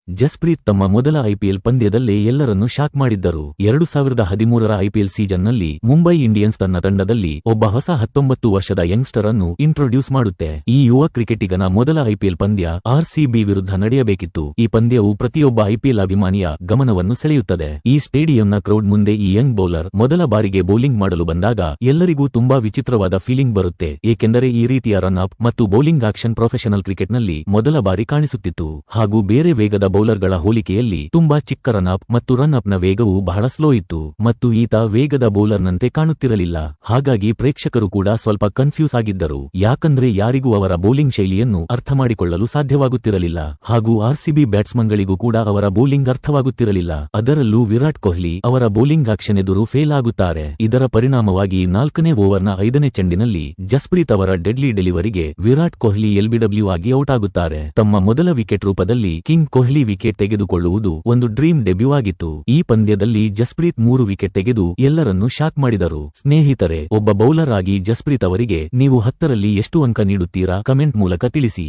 ಜಸ್ಪ್ರೀತ್ ತಮ್ಮ ಮೊದಲ ಐಪಿಎಲ್ ಪಂದ್ಯದಲ್ಲೇ ಎಲ್ಲರನ್ನೂ ಶಾಕ್ ಮಾಡಿದ್ದರು. 2013ರ ಐಪಿಎಲ್ ಸೀಸನ್ನಲ್ಲಿ ಮುಂಬೈ ಇಂಡಿಯನ್ಸ್ ತನ್ನ ತಂಡದಲ್ಲಿ ಒಬ್ಬ ಹೊಸ 19 ವರ್ಷದ ಯಂಗ್ಸ್ಟರ್ ಅನ್ನು ಇಂಟ್ರೊಡ್ಯೂಸ್ ಮಾಡುತ್ತೆ. ಈ ಯುವ ಕ್ರಿಕೆಟಿಗನ ಮೊದಲ ಐಪಿಎಲ್ ಪಂದ್ಯ ಆರ್ಸಿಬಿ ವಿರುದ್ಧ ನಡೆಯಬೇಕಿತ್ತು. ಈ ಪಂದ್ಯವು ಪ್ರತಿಯೊಬ್ಬ ಐಪಿಎಲ್ ಅಭಿಮಾನಿಯ ಗಮನವನ್ನು ಸೆಳೆಯುತ್ತದೆ. ಈ ಸ್ಟೇಡಿಯಂನ ಕ್ರೌಡ್ ಮುಂದೆ ಈ ಯಂಗ್ ಬೌಲರ್ ಮೊದಲ ಬಾರಿಗೆ ಬೌಲಿಂಗ್ ಮಾಡಲು ಬಂದಾಗ ಎಲ್ಲರಿಗೂ ತುಂಬಾ ವಿಚಿತ್ರವಾದ ಫೀಲಿಂಗ್ ಬರುತ್ತೆ, ಏಕೆಂದರೆ ಈ ರೀತಿಯ ರನ್ ಅಪ್ ಮತ್ತು ಬೌಲಿಂಗ್ ಆಕ್ಷನ್ ಪ್ರೊಫೆಷನಲ್ ಕ್ರಿಕೆಟ್ನಲ್ಲಿ ಮೊದಲ ಬಾರಿ ಕಾಣಿಸುತ್ತಿತ್ತು. ಹಾಗೂ ಬೇರೆ ವೇಗದ ಬೌಲರ್ಗಳ ಹೋಲಿಕೆಯಲ್ಲಿ ತುಂಬಾ ಚಿಕ್ಕ ರನ್ ಅಪ್ ಮತ್ತು ರನ್ ಅಪ್ ನ ವೇಗವು ಬಹಳ ಸ್ಲೋ ಇತ್ತು ಮತ್ತು ಈತ ವೇಗದ ಬೌಲರ್ನಂತೆ ಕಾಣುತ್ತಿರಲಿಲ್ಲ. ಹಾಗಾಗಿ ಪ್ರೇಕ್ಷಕರು ಕೂಡ ಸ್ವಲ್ಪ ಕನ್ಫ್ಯೂಸ್ ಆಗಿದ್ದರು, ಯಾಕಂದ್ರೆ ಯಾರಿಗೂ ಅವರ ಬೌಲಿಂಗ್ ಶೈಲಿಯನ್ನು ಅರ್ಥಮಾಡಿಕೊಳ್ಳಲು ಸಾಧ್ಯವಾಗುತ್ತಿರಲಿಲ್ಲ. ಹಾಗೂ ಆರ್ಸಿಬಿ ಬ್ಯಾಟ್ಸ್ಮನ್ಗಳಿಗೂ ಕೂಡ ಅವರ ಬೌಲಿಂಗ್ ಅರ್ಥವಾಗುತ್ತಿರಲಿಲ್ಲ. ಅದರಲ್ಲೂ ವಿರಾಟ್ ಕೊಹ್ಲಿ ಅವರ ಬೌಲಿಂಗ್ ಆಕ್ಷನ್ ಎದುರು ಫೇಲ್ ಆಗುತ್ತಾರೆ. ಇದರ ಪರಿಣಾಮವಾಗಿ 4ನೇ ಓವರ್ನ 5ನೇ ಚೆಂಡಿನಲ್ಲಿ ಜಸ್ಪ್ರೀತ್ ಅವರ ಡೆಡ್ಲಿ ಡೆಲಿವರಿಗೆ ವಿರಾಟ್ ಕೊಹ್ಲಿ ಎಲ್ಬಿಡಬ್ಲ್ಯೂ ಆಗಿ ಔಟ್ ಆಗುತ್ತಾರೆ. ತಮ್ಮ ಮೊದಲ ವಿಕೆಟ್ ರೂಪದಲ್ಲಿ ಕಿಂಗ್ ಕೊಹ್ಲಿ ವಿಕೆಟ್ ತೆಗೆದುಕೊಳ್ಳುವುದು ಒಂದು ಡ್ರೀಮ್ ಡೆಬ್ಯೂ ಆಗಿತ್ತು. ಈ ಪಂದ್ಯದಲ್ಲಿ ಜಸ್ಪ್ರೀತ್ 3 ವಿಕೆಟ್ ತೆಗೆದು ಎಲ್ಲರನ್ನೂ ಶಾಕ್ ಮಾಡಿದರು. ಸ್ನೇಹಿತರೆ, ಒಬ್ಬ ಬೌಲರ್ ಆಗಿ ಜಸ್ಪ್ರೀತ್ ಅವರಿಗೆ ನೀವು 10ರಲ್ಲಿ ಎಷ್ಟು ಅಂಕ ನೀಡುತ್ತೀರಾ? ಕಮೆಂಟ್ ಮೂಲಕ ತಿಳಿಸಿ.